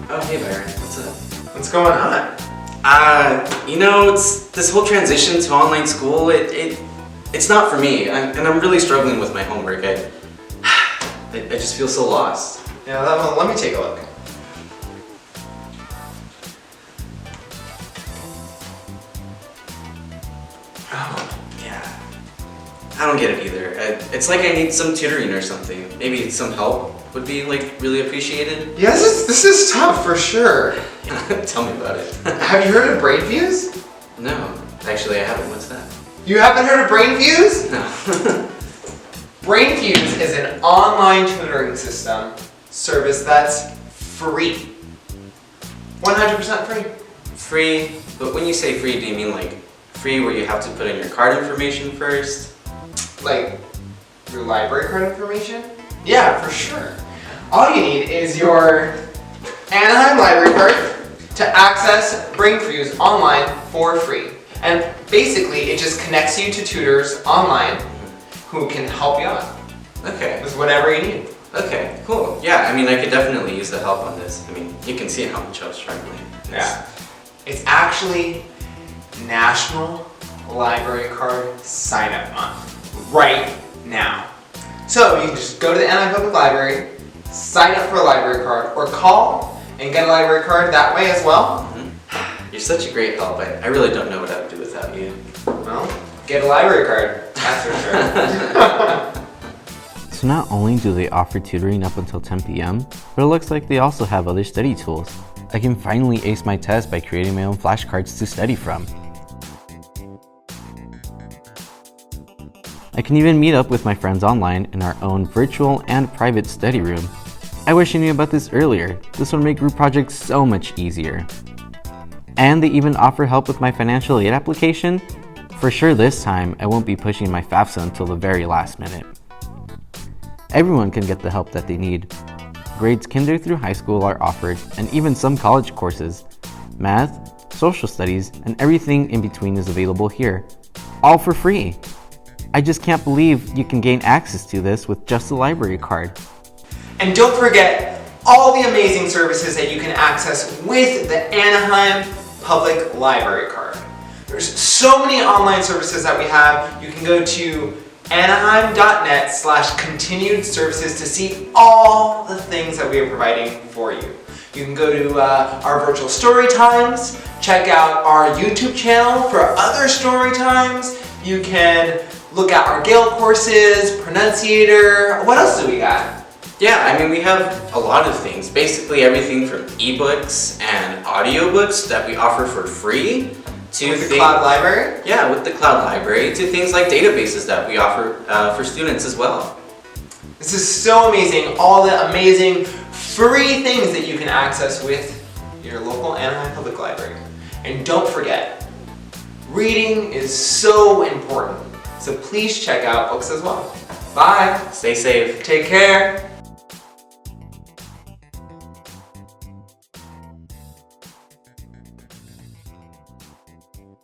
Oh, hey Byron, what's up? What's going on? It's this whole transition to online school, it's not for me, and I'm really struggling with my homework. I just feel so lost. Yeah, let me take a look. Oh, yeah. I don't get it either. It's like I need some tutoring or something. Maybe some help would be really appreciated. Yes, this is tough for sure. Tell me about it. Have you heard of Brainfuse? No, actually I haven't. What's that? You haven't heard of Brainfuse? No. Brainfuse is an online tutoring service that's free. 100% free. Free? But when you say free, do you mean free where you have to put in your card information first? Like your library card information? Yeah, for sure. All you need is your Anaheim library card to access Brainfuse online for free. And basically, it just connects you to tutors online who can help you out. Okay. With whatever you need. Okay, cool. Yeah, I could definitely use the help on this. You can see how much I was struggling. Yeah. It's actually National Library Card Sign-Up Month right now. So you can just go to the Anaheim Public Library, sign up for a library card, or call and get a library card that way as well. You're such a great help. I really don't know what I would do without you. Well, get a library card, that's for sure. So not only do they offer tutoring up until 10 p.m., but it looks like they also have other study tools. I can finally ace my test by creating my own flashcards to study from. I can even meet up with my friends online in our own virtual and private study room. I wish I knew about this earlier. This would make group projects so much easier. And they even offer help with my financial aid application. For sure this time, I won't be pushing my FAFSA until the very last minute. Everyone can get the help that they need. Grades kinder through high school are offered, and even some college courses. Math, social studies, and everything in between is available here. All for free. I just can't believe you can gain access to this with just a library card. And don't forget all the amazing services that you can access with the Anaheim Public Library card. There's so many online services that we have. You can go to anaheim.net/continued services to see all the things that we are providing for you. You can go to our virtual story times, check out our YouTube channel for other story times. You can look at our Gale courses, Pronunciator. What else do we got? Yeah, we have a lot of things. Basically everything from ebooks and audiobooks that we offer for free to with the Cloud Library? Yeah, with the Cloud Library, to things like databases that we offer for students as well. This is so amazing. All the amazing free things that you can access with your local Anaheim Public Library. And don't forget, reading is so important. So please check out books as well. Bye. Stay safe. Take care.